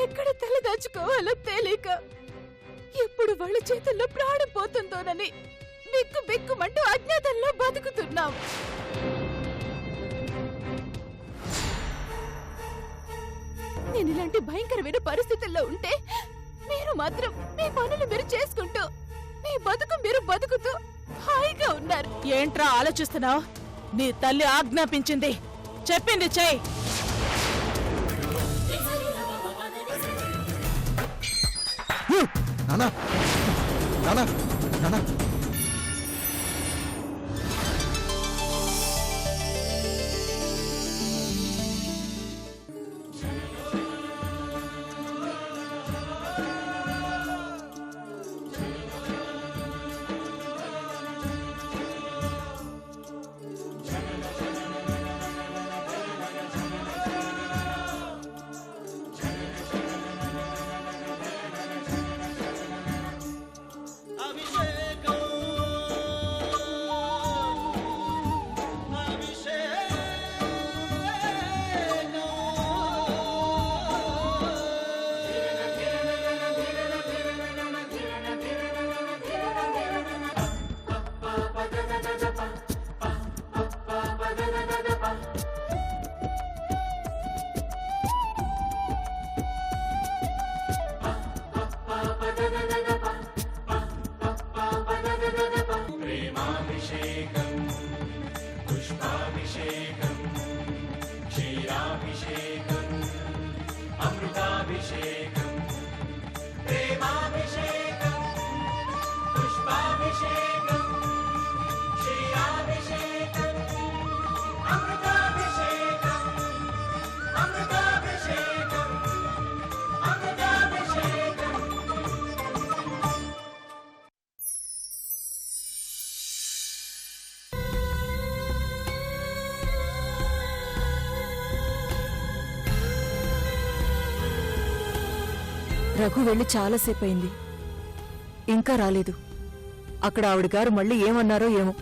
ఎక్కడ తలదాచుకోవాలో తెలియక ఎప్పుడు వాళ్ళ చేతుల్లో ప్రాణం పోతుందోనని బిక్కు బిక్కుమంటూ అజ్ఞాతంలో బతుకుతున్నాం. నేను ఇలాంటి భయంకరమైన పరిస్థితుల్లో ఉంటే మీరు మాత్రం మీ పనులు మీరు చేసుకుంటూ మీ బతుకు మీరు బతుకుతూ హాయిగా ఉన్నారు. ఏంట్రా ఆలోచిస్తున్నావు? నీ తల్లి ఆజ్ఞాపించింది, చెప్పింది చెయ్యి. నానా నానా నానా రఘు వెళ్ళి చాలాసేపు అయింది, ఇంకా రాలేదు. అక్కడ ఆవిడ గారు మళ్ళీ ఏమన్నారో ఏమో.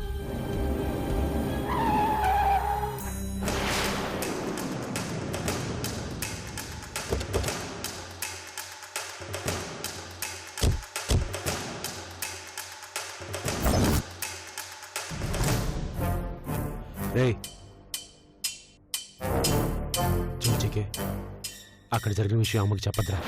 చూచికే అక్కడ జరిగిన విషయం అమ్మకి చెప్పద్రా.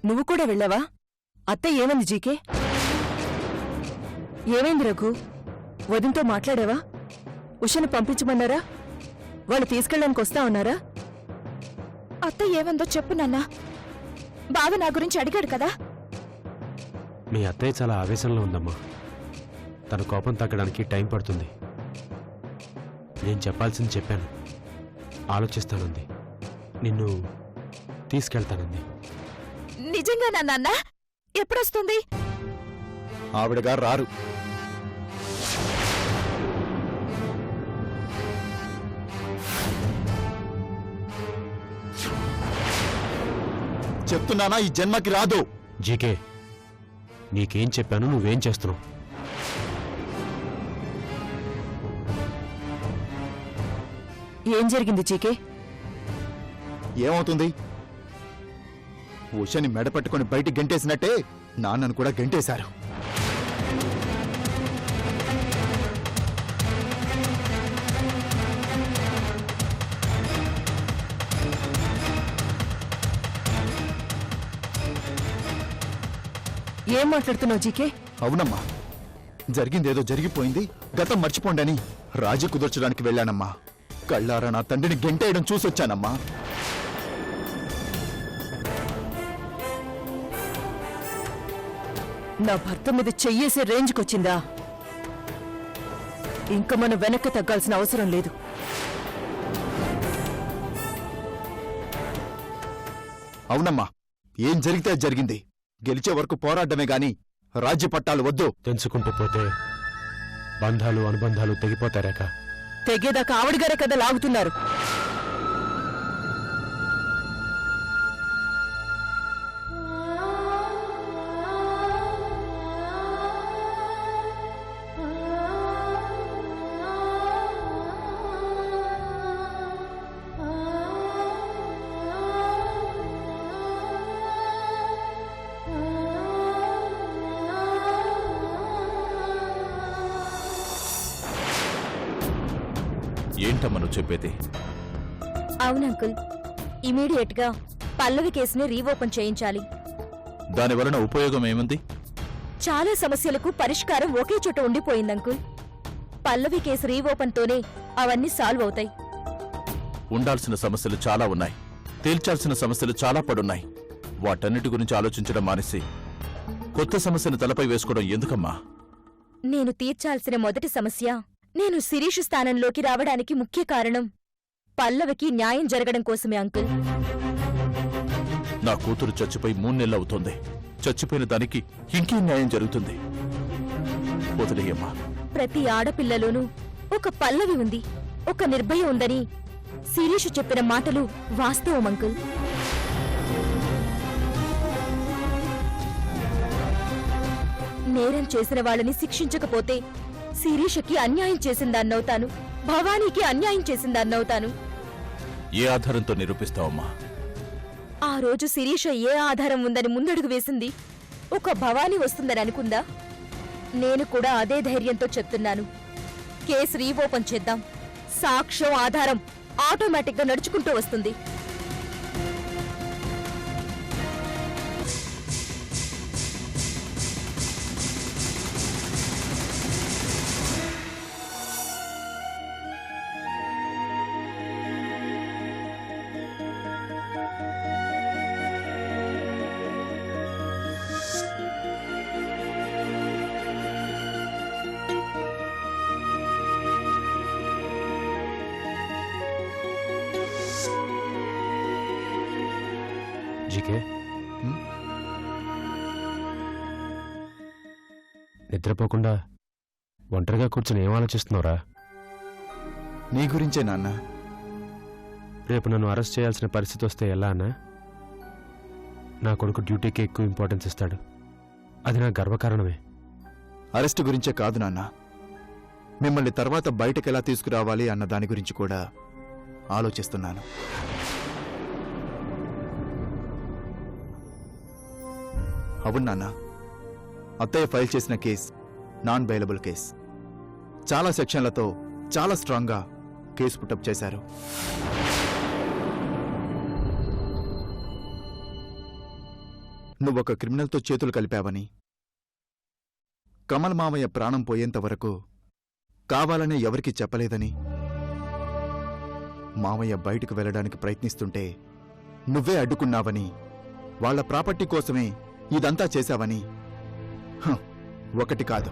నువ్వు కూడా వెళ్ళావా? అత్త ఏమైంది జీకే? ఏమైంది రఘు? వదినతో మాట్లాడావా? ఉషను పంపించమన్నారా? వాళ్ళు తీసుకెళ్ళడానికి వస్తా ఉన్నారా? అత్త ఏమందో చెప్పు నాన్నా. బావ నా గురించి అడిగాడు కదా. మీ అత్తయ్య చాలా ఆవేశంలో ఉందమ్మా. తన కోపం తగ్గడానికి టైం పడుతుంది. నేను చెప్పాల్సింది చెప్పాను, ఆలోచిస్తానంది. నిన్ను తీసుకెళ్తానంది. నిజంగా నాన్న? ఎప్పుడొస్తుంది? ఆవిడ గారు రారు. చెప్తున్నానా, ఈ జన్మకి రాదు. జీకే, నీకేం చెప్పాను, నువ్వేం చేస్తున్నావు? ఏం జరిగింది జీకే? ఏమవుతుంది? ఉషని మెడపట్టుకుని బయటికి గెంటేసినట్టే నాన్నను కూడా గెంటేశారు. ఏం మాట్లాడుతున్నావు జీకే? అవునమ్మా, జరిగిందేదో జరిగిపోయింది, గతం మర్చిపోండని రాజీ కుదర్చడానికి వెళ్ళానమ్మా. కళ్ళారా నా తండ్రిని గెంటేయడం చూసొచ్చానమ్మా. నా భర్త మీద చెయ్యేసే రేంజ్కొచ్చిందా? ఇంక మనం వెనక్కి తగ్గాల్సిన అవసరం లేదు. అవునమ్మా, ఏం జరిగితే జరిగింది. గెలిచే వరకు పోరాడమే గాని రాజ్య పట్టాలు వద్దు. తెంచుకుంటూ పోతే బంధాలు అనుబంధాలు తెగిపోతాయి రేఖ. తెగేదాకా ఆవిడగారే కదా లాగుతున్నారు. ఏంటమ్మా నువ్వు చెప్పేది? అవును అంకుల్, ఇమీడియట్ గా పల్లవి కేసుని రీఓపెన్ చేయించాలి. దాని వలన ఉపయోగం ఏముంది? చాలా సమస్యలకు పరిష్కారం ఒకే చోట ఉండిపోయింది అంకుల్. పల్లవి కేసు రీఓపెన్ తోనే అవన్నీ సాల్వ్ అవుతాయి. ఉండాల్సిన సమస్యలు చాలా ఉన్నాయి, తేల్చాల్సిన సమస్యలు చాలా పడున్నాయి. వాటన్నిటి గురించి ఆలోచించడం మానేసి కొత్త సమస్యను తలపై వేసుకోవడం ఎందుకమ్మా? నేను తీర్చాల్సిన మొదటి సమస్య, నేను శిరీష్ స్థానంలోకి రావడానికి ముఖ్య కారణం పల్లవికి న్యాయం జరగడం కోసమే అంకుల్. నా కూతురు చచ్చిపోయి 3 నెలలవుతోంది. చచ్చిపోయిన దానికి ఇంకేం న్యాయం జరుగుతుంది? వదిలేయమ్మా. ప్రతి ఆడపిల్లలోనూ ఒక పల్లవి ఉంది, ఒక నిర్భయ ఉందని శిరీష్ చెప్పిన మాటలు వాస్తవం అంకుల్. నేరం చేసిన వాళ్ళని శిక్షించకపోతే శిరీషకి అన్యాయం చేసిందాన్నవుతాను, భవానీకి అన్యాయం చేసిందాన్నవుతాను. ఏ ఆధారంతో నిరూపిస్తావమ్మా? ఆ రోజు శిరీష ఏ ఆధారం ఉందని ముందడుగు వేసింది ఒక భవానీ వస్తుందని అనుకుందా? నేను కూడా అదే ధైర్యంతో చెప్తున్నాను. కేసు రీఓపెన్ చేద్దాం. సాక్ష్యం ఆధారం ఆటోమేటిక్గా నడుచుకుంటూ వస్తుంది. జీకే, నిద్రపోకుండా ఒంటరిగా కూర్చొని ఏం ఆలోచిస్తున్నావురా? నీ గురించే నాన్న. రేపు నన్ను అరెస్ట్ చేయాల్సిన పరిస్థితి వస్తే ఎలా అన్నా? నా కొడుకు డ్యూటీకి ఎక్కువ ఇంపార్టెన్స్ ఇస్తాడు. అది నా గర్వకారణమే. అరెస్టు గురించే కాదు నాన్న, మిమ్మల్ని తర్వాత బయటకెలా తీసుకురావాలి అన్న దాని గురించి కూడా ఆలోచిస్తున్నాను. అవును నాన్న, అత్తయ్య ఫైల్ చేసిన కేస్ నాన్ బెయిలబుల్ కేస్. చాలా సెక్షన్లతో చాలా స్ట్రాంగ్గా కేసు పుట్టప్ చేశారు. నువ్వొక క్రిమినల్తో చేతులు కలిపావని, కమల్ మామయ్య ప్రాణం పోయేంత వరకు కావాలనే ఎవరికీ చెప్పలేదని, మామయ్య బయటకు వెళ్లడానికి ప్రయత్నిస్తుంటే నువ్వే అడ్డుకున్నావని, వాళ్ల ప్రాపర్టీ కోసమే ఇదంతా చేశావని, ఒకటి కాదు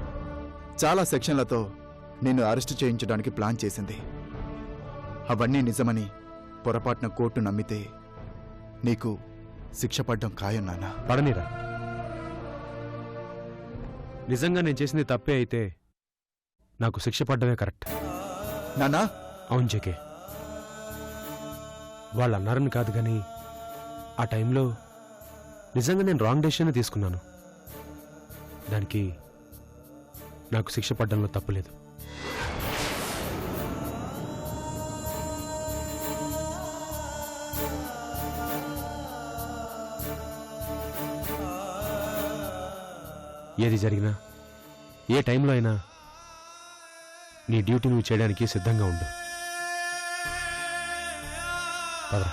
చాలా సెక్షన్లతో నిన్ను అరెస్టు చేయించడానికి ప్లాన్ చేసింది. అవన్నీ నిజమని పొరపాటున కోర్టు నమ్మితే నీకు శిక్ష పడ్డం ఖాయం నాన్న. పడనీరా. నిజంగా నేను చేసింది తప్పే అయితే నాకు శిక్ష పడ్డమే కరెక్ట్. నాన్నా? అవును జేకే, వాళ్ళు అన్నారని కాదు కానీ ఆ టైంలో నిజంగా నేను రాంగ్ డెసిషన్ తీసుకున్నాను. దానికి నాకు శిక్ష పడ్డంలో తప్పులేదు. ఏది జరిగినా ఏ టైంలో అయినా నీ డ్యూటీ నువ్వు చేయడానికి సిద్ధంగా ఉండు. పదరా.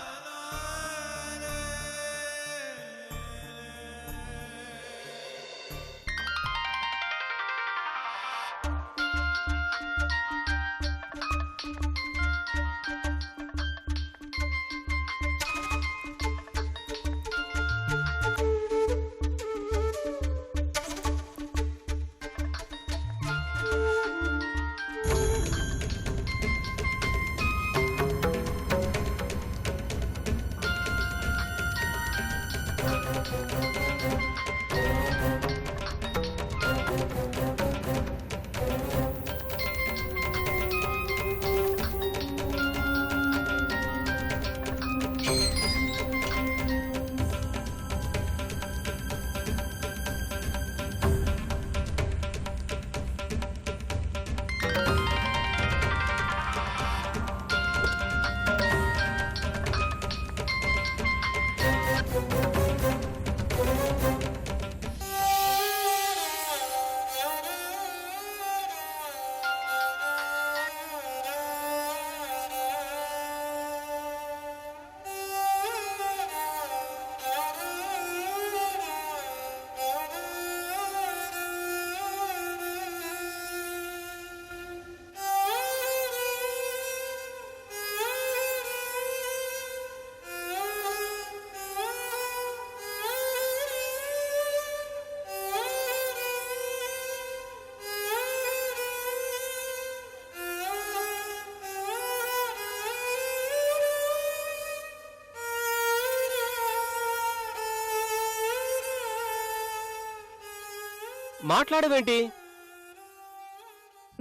మాట్లాడవేంటి?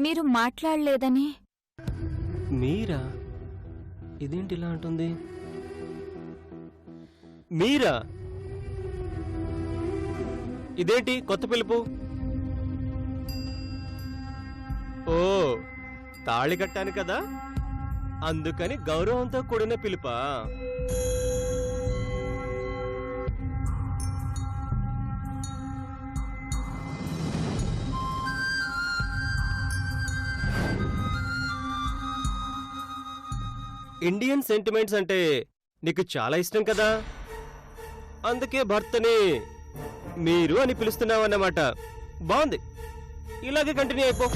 మీరు మాట్లాడలేదని. మీరా? ఇదేంటి ఇలా అంటుంది? మీరా? ఇదేంటి కొత్త పిలుపు? ఓ, తాళి కట్టాను కదా, అందుకని గౌరవంతో కూడిన పిలుపా? ఇండియన్ సెంటిమెంట్స్ అంటే నీకు చాలా ఇష్టం కదా, అందుకే భర్తని మీరు అని పిలుస్తున్నావన్నమాట. బాగుంది, ఇలాగే కంటిన్యూ అయిపో.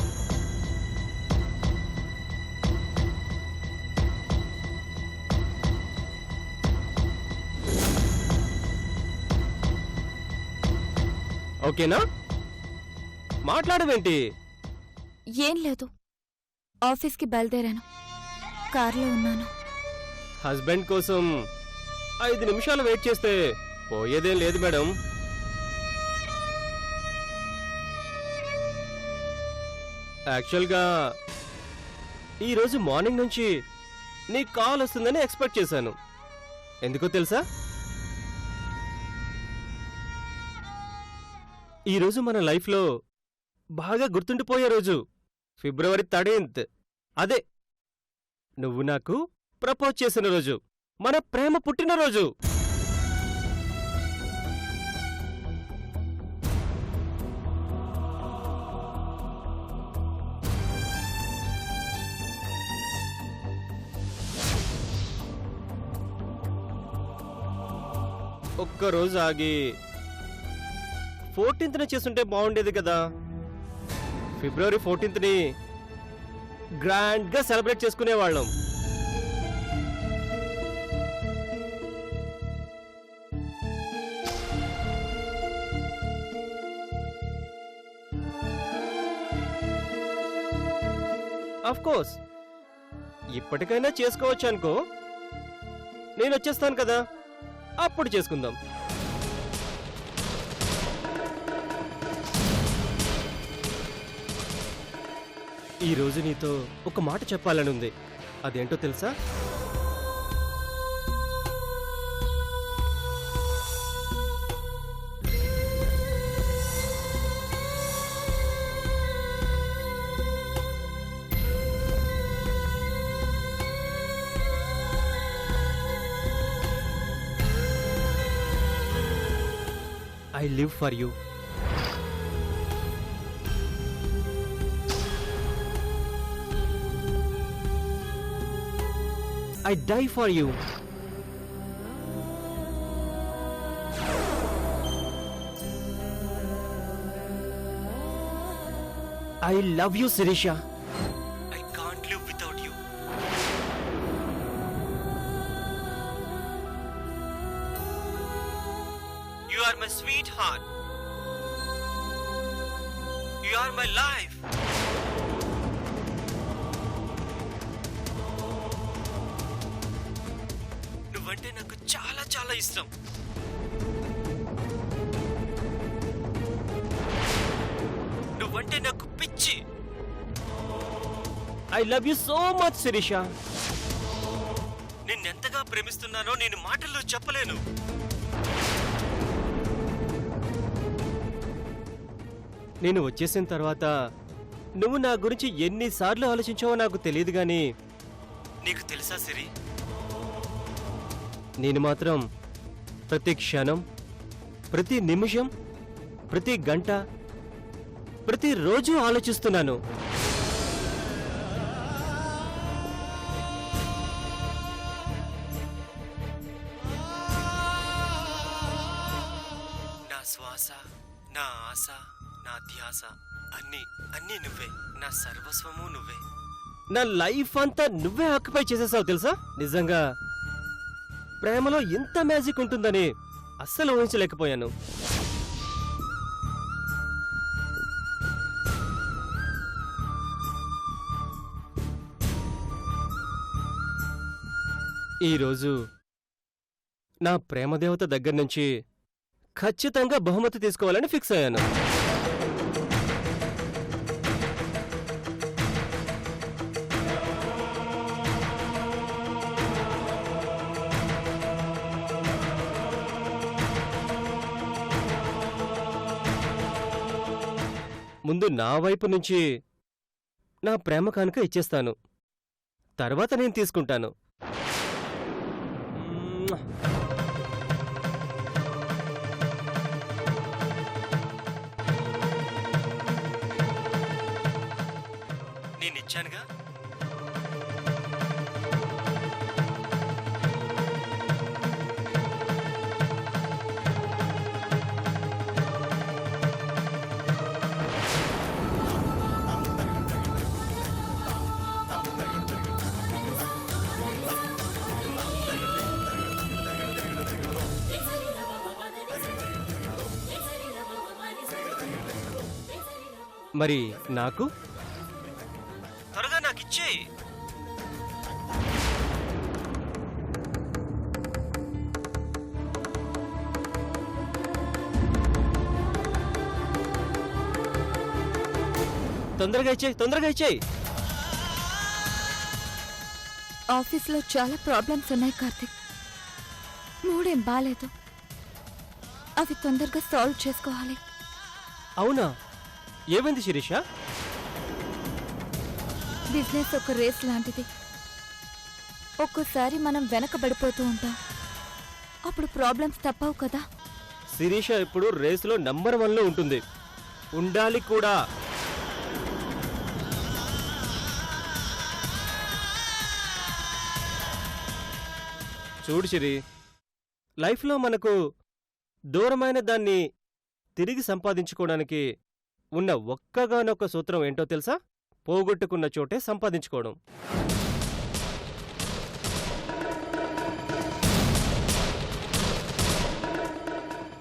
ఓకేనా? మాట్లాడవేంటి? ఏం లేదు, ఆఫీస్కి బయలుదేరాను, కార్లో ఉన్నాను. హస్బెండ్ కోసం 5 నిమిషాలు వెయిట్ చేస్తే పోయేదేం లేదు మేడం. యాక్చువల్గా ఈరోజు మార్నింగ్ నుంచి నీ కాల్ వస్తుందని ఎక్స్పెక్ట్ చేశాను. ఎందుకో తెలుసా? ఈరోజు మన లైఫ్లో బాగా గుర్తుండిపోయే రోజు, ఫిబ్రవరి 13th. అదే నువ్వు నాకు ప్రపోజ్ చేసిన రోజు, మన ప్రేమ పుట్టినరోజు. ఒక్కరోజు ఆగి 14th చేస్తుంటే బాగుండేది కదా. ఫిబ్రవరి 14th గ్రాండ్గా సెలబ్రేట్ చేసుకునేవాళ్ళం. ఆఫ్ కోర్స్ ఇప్పటికైనా చేసుకోవచ్చు అనుకో, నేను వచ్చేస్తాను కదా, అప్పుడు చేసుకుందాం. ఈ రోజు నీతో ఒక మాట చెప్పాలనుంది. అదేంటో తెలుసా? I live for you. I die for you. I love you, Sirisha. I can't live without you. You are my sweetheart. You are my life. నువ్వంటే నాకు చాలా చాలా ఇష్టం. నువ్వంటే నాకు పిచ్చి. I love you so much Sirisha. నిన్నెంతగా ప్రేమిస్తున్నానో నేను మాటల్లో చెప్పలేను. నేను వచ్చేసిన తర్వాత నువ్వు నా గురించి ఎన్నిసార్లు ఆలోచించావో నాకు తెలియదు గాని నీకు తెలుసా సిరి, నేను మాత్రం ప్రతి క్షణం, ప్రతి నిమిషం, ప్రతి గంట, ప్రతిరోజు ఆలోచిస్తున్నాను. నా శ్వాస, నా ఆశ, నా ధ్యాస అన్నీ అన్నీ నువ్వే. నా సర్వస్వము నువ్వే. నా లైఫ్ అంతా నువ్వే ఆక్యుపై చేసేసావు తెలుసా. నిజంగా ప్రేమలో ఇంత మ్యాజిక్ ఉంటుందని అస్సలు ఊహించలేకపోయాను. ఈరోజు నా ప్రేమదేవత దగ్గర నుంచి ఖచ్చితంగా బహుమతి తీసుకోవాలని ఫిక్స్ అయ్యాను. ముందు నా వైపు నుంచి నా ప్రేమ కానుక ఇచ్చేస్తాను. తర్వాత నేను తీసుకుంటాను. నేనిచ్చానుగా. మరి నాకు త్వరగా నాకిచ్చేయి. తొందరగా ఇచ్చేయి, తొందరగా ఇచ్చేయి. ఆఫీస్లో చాలా ప్రాబ్లమ్స్ ఉన్నాయి కార్తిక్. మూడేం బాలేదు. అవి తొందరగా సాల్వ్ చేసుకోవాలి. అవునా? ఏమైంది శిరీష? బిజినెస్ ఒక రేస్ లాంటిది. ఒక్కోసారి మనం వెనకబడిపోతూ ఉంటాం. అప్పుడు ప్రాబ్లమ్స్ తప్పవు కదా. శిరీష ఇప్పుడు రేసులో నంబర్ 1లో ఉంటుంది. ఉండాలి కూడా. చూడు శిరి, లైఫ్లో మనకు దూరమైన దాన్ని తిరిగి సంపాదించుకోవడానికి ఉన్న ఒక్కగానొక్క సూత్రం ఏంటో తెలుసా? పోగొట్టుకున్న చోటే సంపాదించుకోవడం.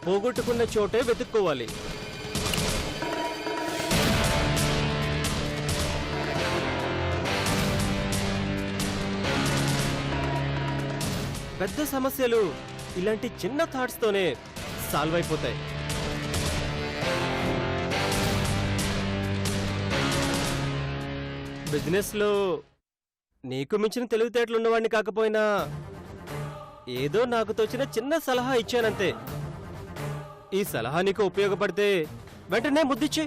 పోగొట్టుకున్న చోటే వెతుక్కోవాలి. పెద్ద సమస్యలు ఇలాంటి చిన్న థాట్స్తోనే సాల్వ్ అయిపోతాయి. బిజినెస్లో నీకు మించిన తెలివితేటలున్నవాడిని కాకపోయినా ఏదో నాకు తోచిన చిన్న సలహా ఇచ్చానంతే. ఈ సలహా నీకు ఉపయోగపడితే వెంటనే ముద్దిచ్చే.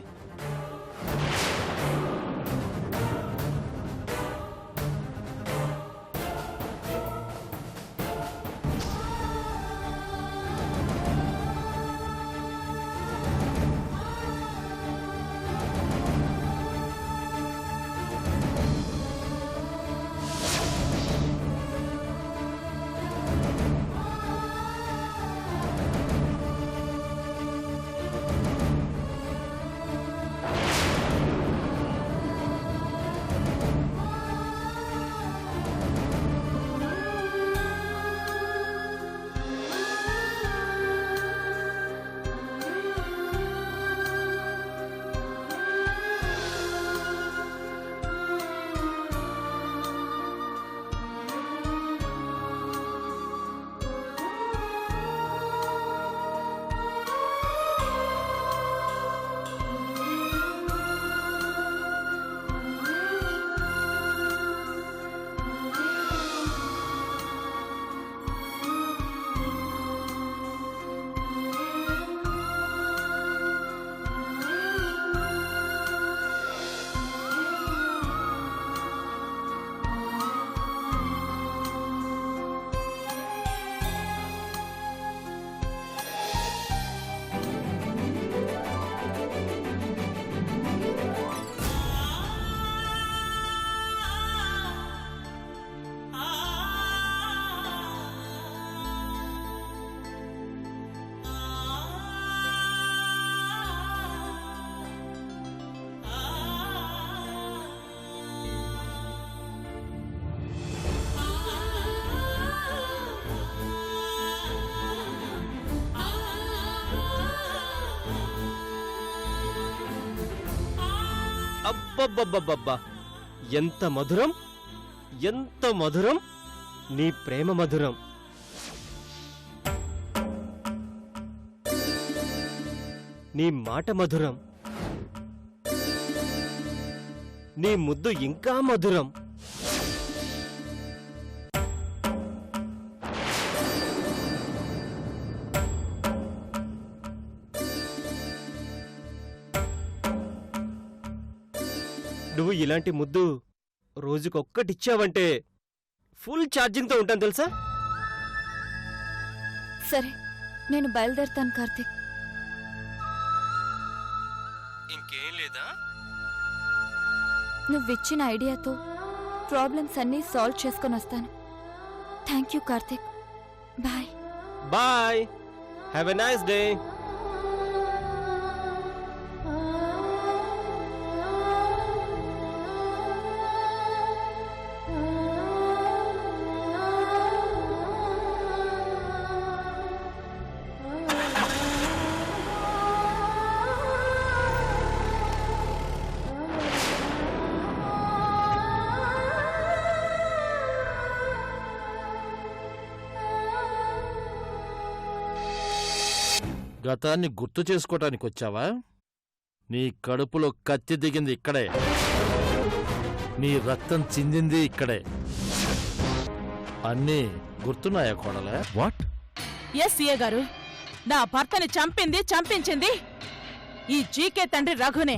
అబ్బబ్బబ్బబ్బబ్బా, ఎంత మధురం, ఎంత మధురం నీ ప్రేమ మధురం. నీ మాట మధురం, నీ ముద్దు ఇంకా మధురం. నువ్వు ఇలాంటి ముద్దు రోజుకొక్కటిచ్చావంటే ఫుల్ ఛార్జింగ్తో ఉంటాను తెలుసా? సరే, నేను బయలుదేరుతాను కార్తీక్. ఇంకేం లేదా? నువ్విచ్చిన ఐడియాతో ప్రాబ్లమ్స్ అన్నీ సాల్వ్ చేసుకొని వస్తాను. Thank you Karthik. Bye. Bye. Have a nice day. గతాన్ని గుర్తు చేసుకోవటానికి వచ్చావా? నీ కడుపులో కత్తి దిగింది ఇక్కడే, నీ రక్తం చిందింది ఇక్కడే. అన్నీ గుర్తున్నాయా కోడలే? వాట్? ఎస్ సీఏ గారు, నా భర్తని చంపింది చంపించింది ఈ జీకే తండ్రి రఘునే.